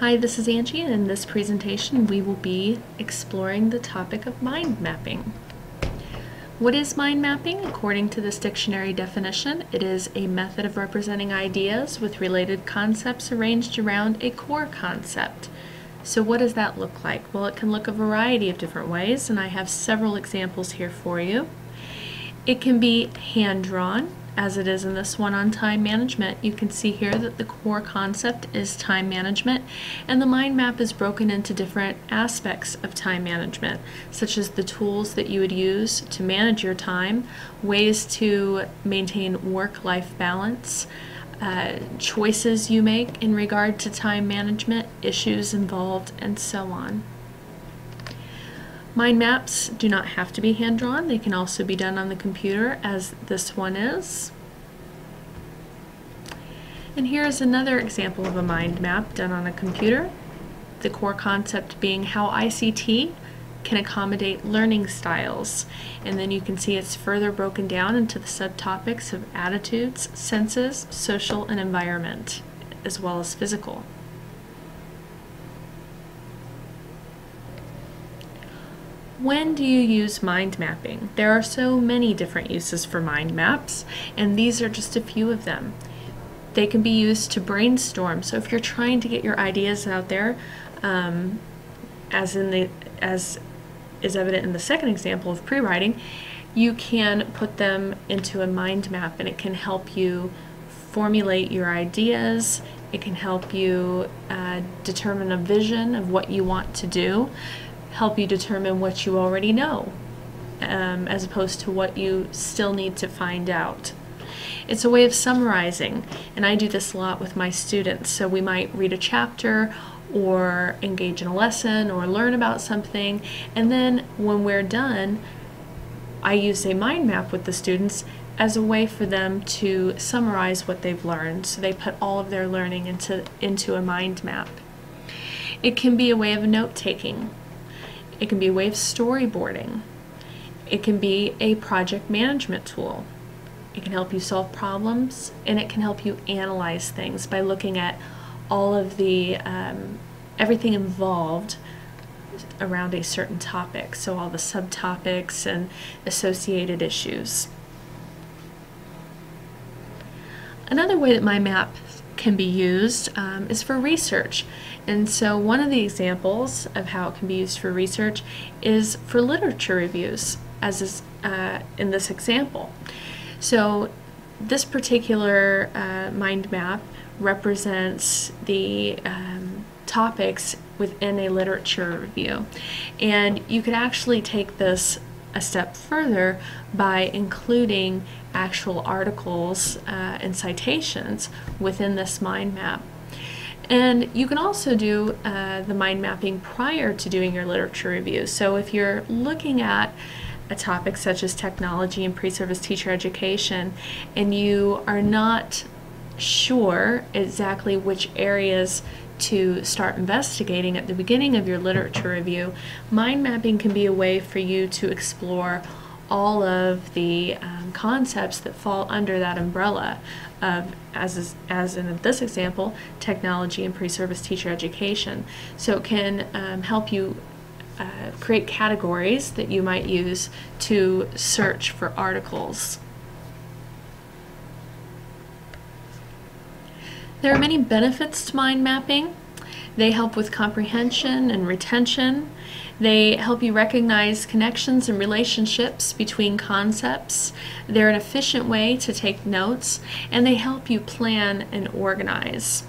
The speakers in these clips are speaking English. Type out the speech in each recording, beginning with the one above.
Hi, this is Angie, and in this presentation we will be exploring the topic of mind mapping. What is mind mapping? According to this dictionary definition, it is a method of representing ideas with related concepts arranged around a core concept. So what does that look like? Well, it can look a variety of different ways, and I have several examples here for you. It can be hand-drawn, as it is in this one on time management. You can see here that the core concept is time management, and the mind map is broken into different aspects of time management, such as the tools that you would use to manage your time, ways to maintain work-life balance, choices you make in regard to time management, issues involved, and so on. Mind maps do not have to be hand-drawn. They can also be done on the computer, as this one is. And here is another example of a mind map done on a computer. The core concept being how ICT can accommodate learning styles. And then you can see it's further broken down into the subtopics of attitudes, senses, social, and environment, as well as physical. When do you use mind mapping? There are so many different uses for mind maps, and these are just a few of them. They can be used to brainstorm. So if you're trying to get your ideas out there, as is evident in the second example of pre-writing, you can put them into a mind map, and it can help you formulate your ideas. It can help you determine a vision of what you want to do, help you determine what you already know, as opposed to what you still need to find out. It's a way of summarizing, and I do this a lot with my students. So we might read a chapter or engage in a lesson or learn about something, and then when we're done, I use a mind map with the students as a way for them to summarize what they've learned. So they put all of their learning into a mind map. It can be a way of note-taking. It can be a way of storyboarding. It can be a project management tool. It can help you solve problems, and it can help you analyze things by looking at all of the everything involved around a certain topic, so all the subtopics and associated issues. Another way that mind map can be used is for research. And so one of the examples of how it can be used for research is for literature reviews, as is in this example. So this particular mind map represents the topics within a literature review. And you could actually take this a step further by including actual articles and citations within this mind map. And you can also do the mind mapping prior to doing your literature review. So if you're looking at a topic such as technology and pre-service teacher education, and you are not sure exactly which areas to start investigating at the beginning of your literature review, mind mapping can be a way for you to explore all of the concepts that fall under that umbrella of, as in this example, technology and pre-service teacher education. So it can help you create categories that you might use to search for articles. There are many benefits to mind mapping. They help with comprehension and retention. They help you recognize connections and relationships between concepts. They're an efficient way to take notes, and they help you plan and organize.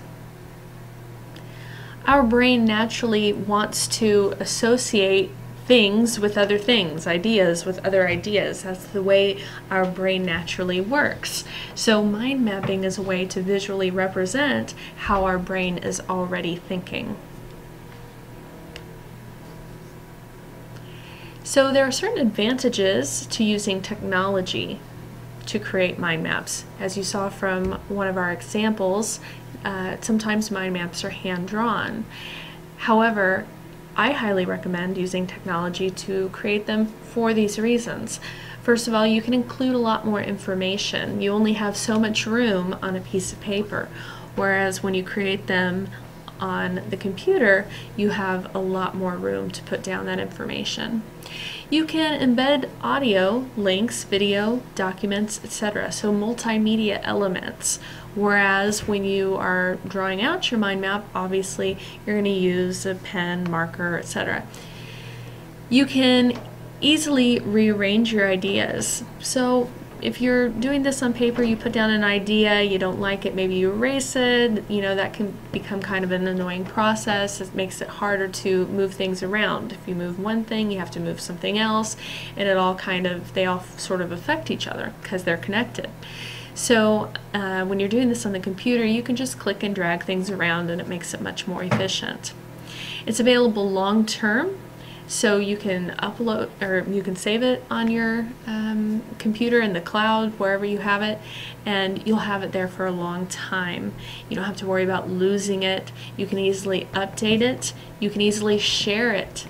Our brain naturally wants to associate things with other things, ideas with other ideas. That's the way our brain naturally works. So mind mapping is a way to visually represent how our brain is already thinking. So there are certain advantages to using technology to create mind maps. As you saw from one of our examples, sometimes mind maps are hand-drawn. However, I highly recommend using technology to create them for these reasons. First of all, you can include a lot more information. You only have so much room on a piece of paper, whereas when you create them on the computer, you have a lot more room to put down that information. You can embed audio, links, video, documents, etc. So multimedia elements. Whereas when you are drawing out your mind map, obviously you're going to use a pen, marker, etc. You can easily rearrange your ideas. So if you're doing this on paper, you put down an idea, you don't like it, maybe you erase it, that can become kind of an annoying process. It makes it harder to move things around. If you move one thing, you have to move something else, and they all sort of affect each other because they're connected. So when you're doing this on the computer, you can just click and drag things around, and it makes it much more efficient. It's available long term. So you can upload, or you can save it on your computer in the cloud, wherever you have it, and you'll have it there for a long time. You don't have to worry about losing it. You can easily update it. You can easily share it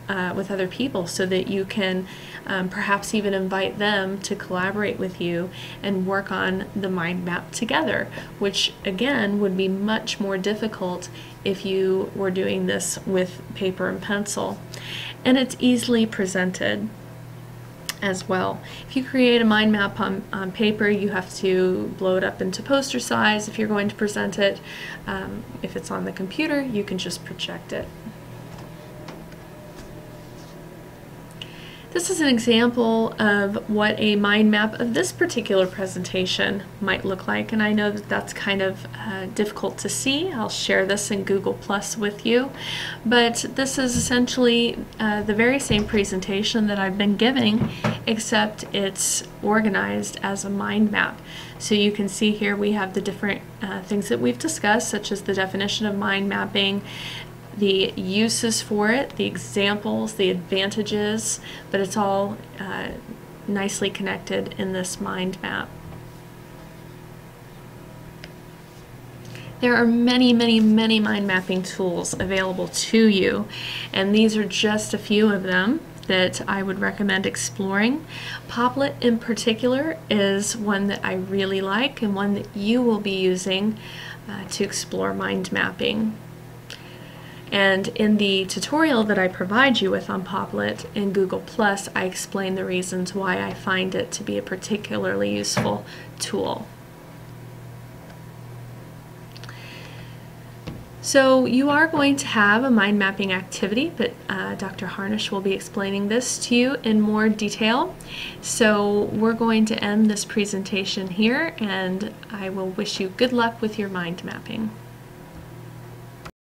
with other people so that you can perhaps even invite them to collaborate with you and work on the mind map together, which again would be much more difficult if you were doing this with paper and pencil. And it's easily presented as well. If you create a mind map on paper, you have to blow it up into poster size if you're going to present it. If it's on the computer, you can just project it. This is an example of what a mind map of this particular presentation might look like, and I know that that's kind of difficult to see. I'll share this in Google Plus with you, but this is essentially the very same presentation that I've been giving, except it's organized as a mind map. So you can see here we have the different things that we've discussed, such as the definition of mind mapping, the uses for it, the examples, the advantages, but it's all nicely connected in this mind map. There are many, many, many mind mapping tools available to you, and these are just a few of them that I would recommend exploring. Popplet in particular is one that I really like, and one that you will be using to explore mind mapping. And in the tutorial that I provide you with on Popplet in Google+, I explain the reasons why I find it to be a particularly useful tool. So you are going to have a mind mapping activity, but Dr. Harnish will be explaining this to you in more detail. So we're going to end this presentation here, and I will wish you good luck with your mind mapping.